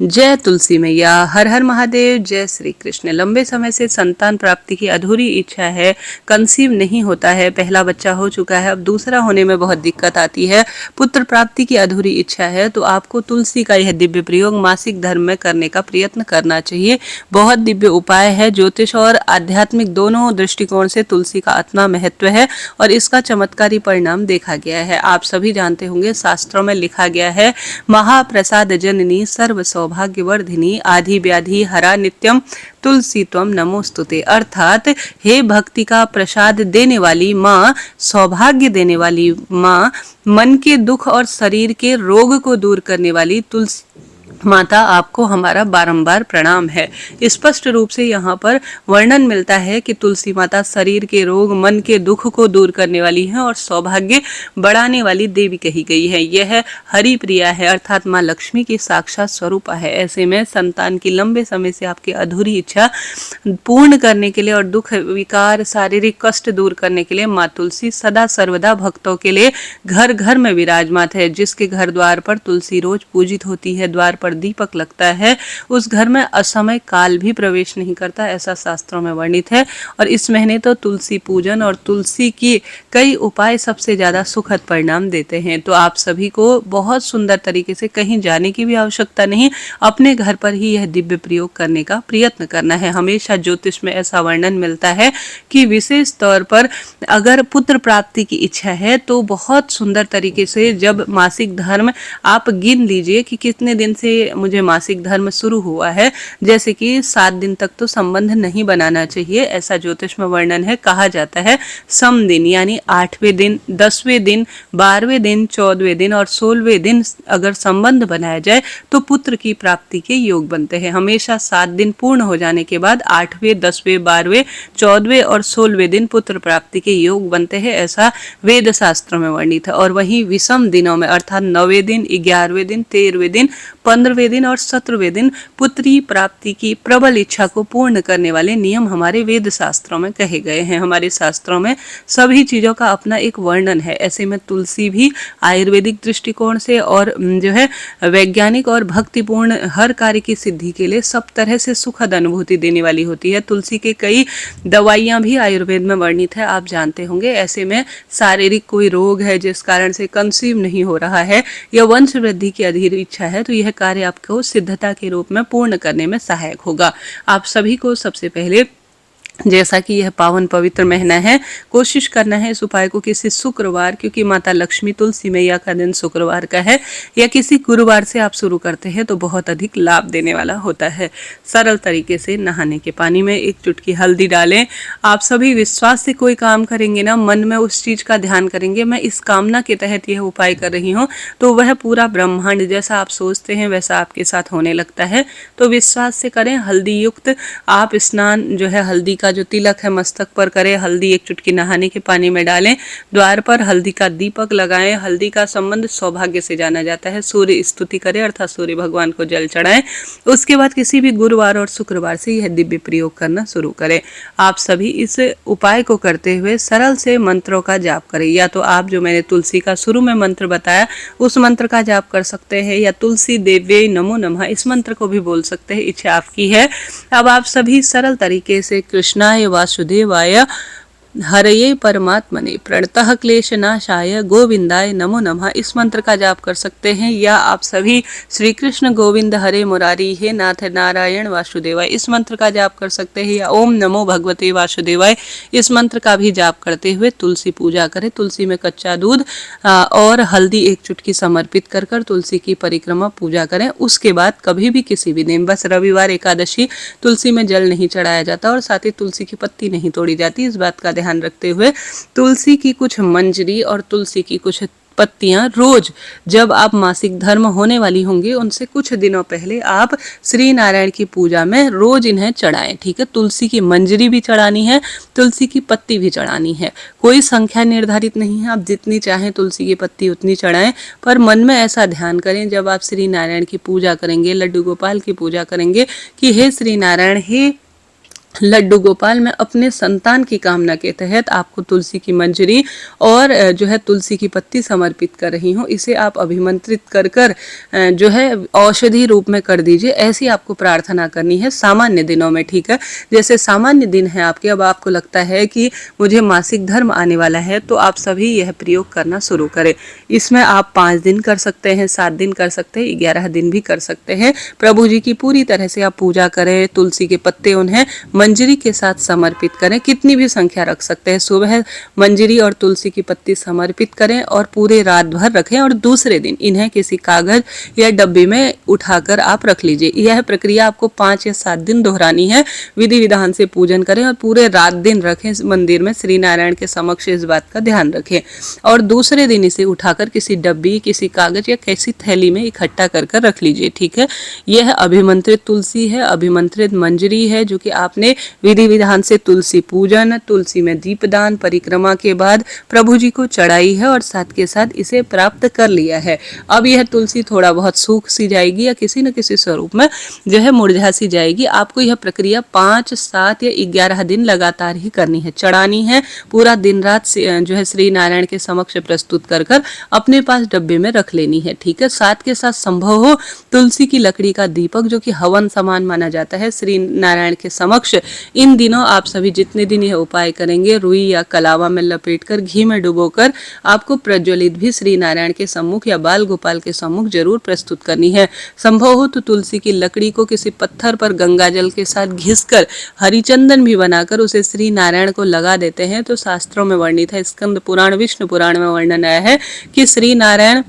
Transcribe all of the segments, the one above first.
जय तुलसी मैया। हर हर महादेव। जय श्री कृष्ण। लंबे समय से संतान प्राप्ति की अधूरी इच्छा है, कंसीव नहीं होता है, पहला बच्चा हो चुका है, अब दूसरा होने में बहुत दिक्कत आती है, पुत्र प्राप्ति की अधूरी इच्छा है, तो आपको तुलसी का यह दिव्य प्रयोग मासिक धर्म में करने का प्रयत्न करना चाहिए। बहुत दिव्य उपाय है। ज्योतिष और आध्यात्मिक दोनों दृष्टिकोण से तुलसी का इतना महत्व है और इसका चमत्कारी परिणाम देखा गया है। आप सभी जानते होंगे, शास्त्रों में लिखा गया है, महाप्रसाद जननी सर्व सौभाग्यवर्धिनी आधि व्याधि हरा नित्यम तुलसी त्वम नमोस्तुते। अर्थात हे भक्ति का प्रसाद देने वाली माँ, सौभाग्य देने वाली माँ, मन के दुख और शरीर के रोग को दूर करने वाली तुलसी माता, आपको हमारा बारंबार प्रणाम है। स्पष्ट रूप से यहाँ पर वर्णन मिलता है कि तुलसी माता शरीर के रोग, मन के दुख को दूर करने वाली है और सौभाग्य बढ़ाने वाली देवी कही गई है। यह हरि प्रिया है, अर्थात माँ लक्ष्मी की साक्षात स्वरूप है। ऐसे में संतान की लंबे समय से आपकी अधूरी इच्छा पूर्ण करने के लिए और दुख, विकार, शारीरिक कष्ट दूर करने के लिए माँ तुलसी सदा सर्वदा भक्तों के लिए घर घर में विराजमान है। जिसके घर द्वार पर तुलसी रोज पूजित होती है, द्वार पर दीपक लगता है, उस घर में असमय काल भी प्रवेश नहीं करता, ऐसा शास्त्रों में वर्णित है। और इस महीने तो तुलसी पूजन और तुलसी की कई उपाय सबसे ज्यादा सुखद परिणाम देते हैं। तो आप सभी को बहुत सुंदर तरीके से कहीं जाने की भी आवश्यकता नहीं, अपने घर पर ही यह दिव्य प्रयोग करने का प्रयत्न करना है। हमेशा ज्योतिष में ऐसा वर्णन मिलता है कि विशेष तौर पर अगर पुत्र प्राप्ति की इच्छा है तो बहुत सुंदर तरीके से, जब मासिक धर्म आप गिन लीजिए कि कितने दिन से मुझे मासिक धर्म शुरू हुआ है, जैसे कि 7 दिन तक तो संबंध नहीं बनाना चाहिए, ऐसा ज्योतिष में वर्णन है। कहा जाता है सम दिन यानी 8वें दिन, 10वें दिन, 12वें दिन, 14वें दिन और 16वें दिन अगर संबंध बनाया जाए तो पुत्र की प्राप्ति के योग बनते हैं। हमेशा 7 दिन पूर्ण हो जाने के बाद 8वें, 10वें, 12वें, 14वें और 16वें दिन पुत्र प्राप्ति के योग बनते हैं, ऐसा वेद शास्त्रों में वर्णित है। और वहीं विषम दिनों में अर्थात 9वें दिन, 11वें दिन, 13वें दिन, 15वें दिन और 17वें दिन पुत्री प्राप्ति की प्रबल इच्छा को पूर्ण करने वाले नियम हमारे वेद शास्त्रों में कहे गए हैं। हमारे शास्त्रों में सभी चीजों का अपना एक वर्णन है। ऐसे में तुलसी भी आयुर्वेदिक दृष्टिकोण से और जो है वैज्ञानिक और भक्तिपूर्ण हर कार्य की सिद्धि के लिए सब तरह से सुखद अनुभूति देने वाली होती है। तुलसी के कई दवाइयां भी आयुर्वेद में वर्णित है, आप जानते होंगे। ऐसे में शारीरिक कोई रोग है जिस कारण से कंसीव नहीं हो रहा है या वंश वृद्धि की अधीर इच्छा है, तो यह कार्य आपको सिद्धता के रूप में पूर्ण करने में सहायक होगा। आप सभी को सबसे पहले, जैसा कि यह पावन पवित्र महीना है, कोशिश करना है इस उपाय को किसी शुक्रवार, क्योंकि माता लक्ष्मी तुलसी मैया का दिन शुक्रवार का है, या किसी गुरुवार से आप शुरू करते हैं तो बहुत अधिक लाभ देने वाला होता है। सरल तरीके से नहाने के पानी में 1 चुटकी हल्दी डालें। आप सभी विश्वास से कोई काम करेंगे ना, मन में उस चीज का ध्यान करेंगे, मैं इस कामना के तहत यह उपाय कर रही हूँ, तो वह पूरा ब्रह्मांड जैसा आप सोचते हैं वैसा आपके साथ होने लगता है। तो विश्वास से करें। हल्दी युक्त आप स्नान जो है, हल्दी का जो तिलक है मस्तक पर करें, हल्दी 1 चुटकी नहाने के पानी में डालें, द्वार पर हल्दी का दीपक लगाएं। हल्दी का संबंध सौभाग्य से जाना जाता है। सूर्य स्तुति करें अर्थात सूर्य भगवान को जल चढ़ाएं। उसके बाद किसी भी गुरुवार और शुक्रवार से यह दिव्य प्रयोग करना शुरू करें। आप सभी इस उपाय को करते हुए सरल से मंत्रों का जाप करें। या तो आप जो मैंने तुलसी का शुरू में मंत्र बताया उस मंत्र का जाप कर सकते हैं, या तुलसी देव्यै नमो नमः इस मंत्र को भी बोल सकते हैं, इच्छा आपकी है। अब आप सभी सरल तरीके से कृष्णाय वासुदेवाय हरये परमात्मने प्रणतः क्लेशनाशाय गोविंदाय नमो नमः इस मंत्र का जाप कर सकते हैं। या आप सभी श्री कृष्ण गोविंद हरे मुरारी हे नाथ नारायण वासुदेवाय इस मंत्र का जाप कर सकते हैं। या ओम नमो भगवते वासुदेवाय इस मंत्र का भी जाप करते हुए तुलसी पूजा करें। तुलसी में कच्चा दूध और हल्दी 1 चुटकी समर्पित कर कर तुलसी की परिक्रमा पूजा करें। उसके बाद कभी भी किसी भी दिन, बस रविवार, एकादशी, तुलसी में जल नहीं चढ़ाया जाता और साथ ही तुलसी की पत्ती नहीं तोड़ी जाती। इस बात का ध्यान रखते हुए तुलसी की कुछ मंजरी और तुलसी की कुछ पत्तियां रोज, जब आप मासिक धर्म होने वाली होंगी उनसे कुछ दिनों पहले आप श्री नारायण की पूजा में रोज इन्हें चढ़ाएं। ठीक है, तुलसी की मंजरी भी चढ़ानी है, तुलसी की पत्ती भी चढ़ानी है। कोई संख्या निर्धारित नहीं है, आप जितनी चाहें तुलसी की पत्ती उतनी चढ़ाएं, पर मन में ऐसा ध्यान करें जब आप श्री नारायण की पूजा करेंगे, लड्डू गोपाल की पूजा करेंगे, कि हे श्री नारायण, हे लड्डू गोपाल, मैं अपने संतान की कामना के तहत आपको तुलसी की मंजरी और जो है तुलसी की पत्ती समर्पित कर रही हूँ। इसे आप अभिमंत्रित कर कर जो है औषधि रूप में कर दीजिए। ऐसी आपको प्रार्थना करनी है सामान्य दिनों में, ठीक है। जैसे सामान्य दिन है आपके, अब आपको लगता है कि मुझे मासिक धर्म आने वाला है, तो आप सभी यह प्रयोग करना शुरू करें। इसमें आप 5 दिन कर सकते हैं, 7 दिन कर सकते हैं, 11 दिन भी कर सकते हैं। प्रभु जी की पूरी तरह से आप पूजा करें, तुलसी के पत्ते उन्हें मंजरी के साथ समर्पित करें। कितनी भी संख्या रख सकते हैं। सुबह मंजरी और तुलसी की पत्ती समर्पित करें और पूरे रात भर रखें, और दूसरे दिन इन्हें किसी कागज या डब्बे में उठाकर आप रख लीजिए। यह प्रक्रिया आपको 5 या 7 दिन दोहरानी है। विधि विधान से पूजन करें और पूरे रात दिन रखें मंदिर में, श्री नारायण के समक्ष इस बात का ध्यान रखें। और दूसरे दिन इसे उठाकर किसी डब्बी, किसी कागज या किसी थैली में इकट्ठा कर कर रख लीजिए, ठीक है। यह अभिमंत्रित तुलसी है, अभिमंत्रित मंजरी है, जो कि आपने विधि विधान से तुलसी पूजन, तुलसी में दीपदान, परिक्रमा के बाद प्रभु जी को चढ़ाई है और साथ के साथ इसे प्राप्त कर लिया है। अब यह तुलसी थोड़ा बहुत सूख सी जाएगी या किसी न किसी स्वरूप में जो है मुरझा सी जाएगी। आपको यह प्रक्रिया 5, 7 या 11 दिन लगातार ही करनी है, चढ़ानी है। पूरा दिन रात जो है श्री नारायण के समक्ष प्रस्तुत कर कर अपने पास डब्बे में रख लेनी है, ठीक है। साथ के साथ संभव हो तुलसी की लकड़ी का दीपक, जो कि हवन समान माना जाता है, श्री नारायण के समक्ष इन दिनों आप सभी जितने दिन यह उपाय करेंगे, रुई या कलावा में लपेटकर घी में डुबोकर आपको प्रज्वलित भी श्री नारायण के सम्मुख या बाल गोपाल के सम्मुख जरूर प्रस्तुत करनी है। संभव हो तो तुलसी की लकड़ी को किसी पत्थर पर गंगा जल के साथ घिसकर हरिचंदन भी बनाकर उसे श्री नारायण को लगा देते हैं। तो शास्त्रों में वर्णित है, स्कंद पुराण, विष्णु पुराण में वर्णन आया है कि श्री नारायण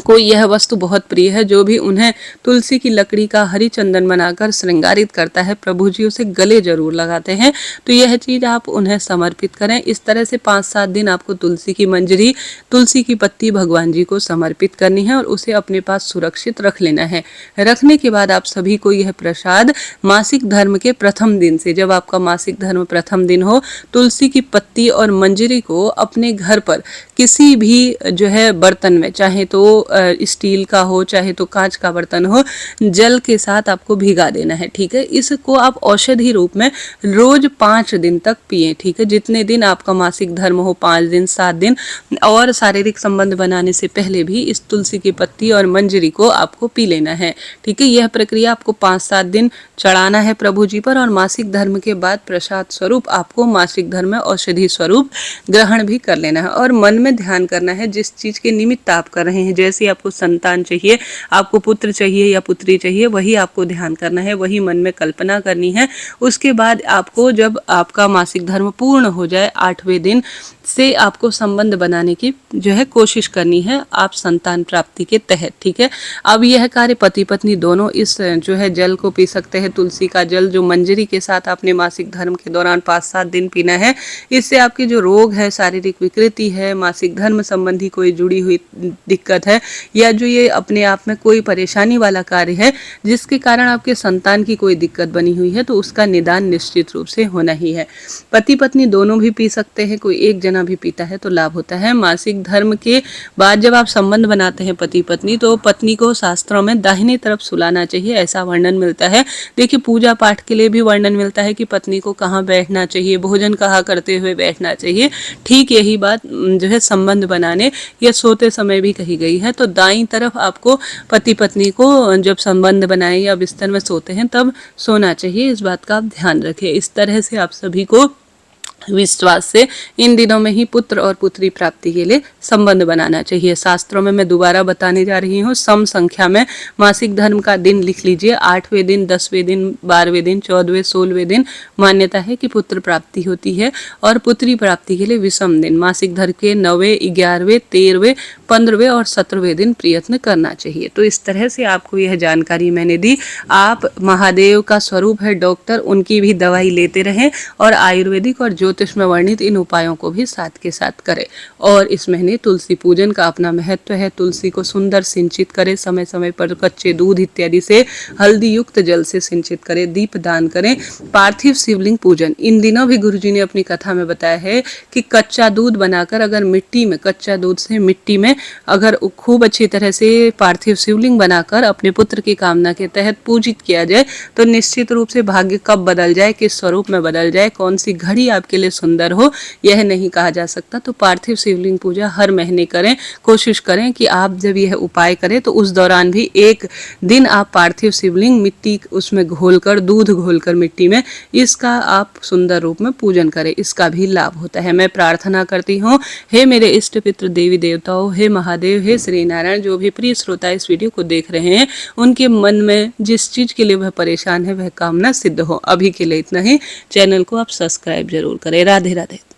को यह वस्तु बहुत प्रिय है। जो भी उन्हें तुलसी की लकड़ी का हरी चंदन बनाकर श्रृंगारित करता है, प्रभु जी उसे गले जरूर लगाते हैं। तो यह चीज आप उन्हें समर्पित करें। इस तरह से 5-7 दिन आपको तुलसी की मंजरी, तुलसी की पत्ती भगवान जी को समर्पित करनी है और उसे अपने पास सुरक्षित रख लेना है। रखने के बाद आप सभी को यह प्रसाद मासिक धर्म के प्रथम दिन से, जब आपका मासिक धर्म प्रथम दिन हो, तुलसी की पत्ती और मंजरी को अपने घर पर किसी भी जो है बर्तन में, चाहे तो स्टील का हो चाहे तो कांच का बर्तन हो, जल के साथ आपको भिगा देना है, ठीक है। इसको आप औषधि रूप में रोज 5 दिन तक पिए, ठीक है। जितने दिन आपका मासिक धर्म हो, 5 दिन, 7 दिन, और शारीरिक संबंध बनाने से पहले भी इस तुलसी की पत्ती और मंजरी को आपको पी लेना है, ठीक है। यह प्रक्रिया आपको 5-7 दिन चढ़ाना है प्रभु जी पर, और मासिक धर्म के बाद प्रसाद स्वरूप आपको मासिक धर्म में औषधि स्वरूप ग्रहण भी कर लेना है। और मन में ध्यान करना है जिस चीज के निमित्त आप कर रहे हैं। जैसे आपको संतान चाहिए, आपको पुत्र चाहिए या पुत्री चाहिए, वही आपको ध्यान करना है, वही मन में कल्पना करनी है। उसके बाद आपको जब आपका मासिक धर्म पूर्ण हो जाए, 8वें दिन से आपको संबंध बनाने की जो है कोशिश करनी है, आप संतान प्राप्ति के तहत, ठीक है। अब यह कार्य पति पत्नी दोनों इस जो है जल को पी सकते हैं। तुलसी का जल जो मंजरी के साथ आपने मासिक धर्म के दौरान 5-7 दिन पीना है। इससे आपके जो रोग है, शारीरिक विकृति है, मासिक धर्म संबंधी कोई जुड़ी हुई दिक्कत है, या जो ये अपने आप में कोई परेशानी वाला कार्य है जिसके कारण आपके संतान की कोई दिक्कत बनी हुई है, तो उसका निदान निश्चित रूप से होना ही है। पति पत्नी दोनों भी पी सकते हैं, कोई एक जना भी पीता है तो लाभ होता है। मासिक धर्म के बाद जब आप संबंध बनाते हैं पति पत्नी, तो पत्नी को शास्त्रों में दाहिनी तरफ सुलाना चाहिए, ऐसा वर्णन मिलता है। देखिए, पूजा पाठ के लिए भी वर्णन मिलता है कि पत्नी को कहाँ बैठना चाहिए, भोजन कहाँ करते हुए बैठना चाहिए। ठीक यही बात जो है संबंध बनाने या सोते समय भी कही गई है। तो दाईं तरफ आपको पति पत्नी को जब संबंध बनाए या बिस्तर में सोते हैं तब सोना चाहिए, इस बात का आप ध्यान रखें। इस तरह से आप सभी को विश्वास से इन दिनों में ही पुत्र और पुत्री प्राप्ति के लिए संबंध बनाना चाहिए। शास्त्रों में मैं दोबारा बताने जा रही हूँ, सम संख्या में मासिक धर्म का दिन लिख लीजिए। 8वें दिन, 10वें दिन, 12वें दिन, 14वें, 16वें दिन मान्यता है कि पुत्र प्राप्ति होती है, और पुत्री प्राप्ति के लिए विषम दिन मासिक धर्म के 9वें, 11वें, 13वें, 15वें और 17वें दिन प्रयत्न करना चाहिए। तो इस तरह से आपको यह जानकारी मैंने दी। आप महादेव का स्वरूप है डॉक्टर, उनकी भी दवाई लेते रहें और आयुर्वेदिक और ज्योतिष में वर्णित इन उपायों को भी साथ के साथ करें। और इस महीने तुलसी पूजन का अपना महत्व है। तुलसी को सुंदर सिंचित करें, समय समय पर कच्चे दूध इत्यादि से हल्दी युक्त जल से सिंचित करें, दीप दान करें। पार्थिव शिवलिंग पूजन, इन दिनों भी गुरुजी ने अपनी कथा में बताया है कि कच्चा दूध बनाकर अगर मिट्टी में, कच्चा दूध से मिट्टी में अगर खूब अच्छी तरह से पार्थिव शिवलिंग बनाकर अपने पुत्र की कामना के तहत पूजित किया जाए तो निश्चित रूप से भाग्य कब बदल जाए, किस स्वरूप में बदल जाए, कौन सी घड़ी आपके लिए सुंदर हो, यह नहीं कहा जा सकता। तो पार्थिव शिवलिंग पूजा हर महीने करें। कोशिश करें कि आप जब यह उपाय करें तो उस दौरान भी एक दिन आप पार्थिव शिवलिंग मिट्टी उसमें घोलकर, दूध घोलकर मिट्टी में, इसका आप सुंदर रूप में पूजन करें। इसका भी लाभ होता है। मैं प्रार्थना करती हूँ, हे मेरे इष्ट पितृ देवी देवताओं, हे महादेव, हे श्री नारायण, जो भी प्रिय श्रोता इस वीडियो को देख रहे हैं उनके मन में जिस चीज के लिए वह परेशान है वह कामना सिद्ध हो। अभी के लिए इतना ही। चैनल को आप सब्सक्राइब जरूर करें। राधे राधे।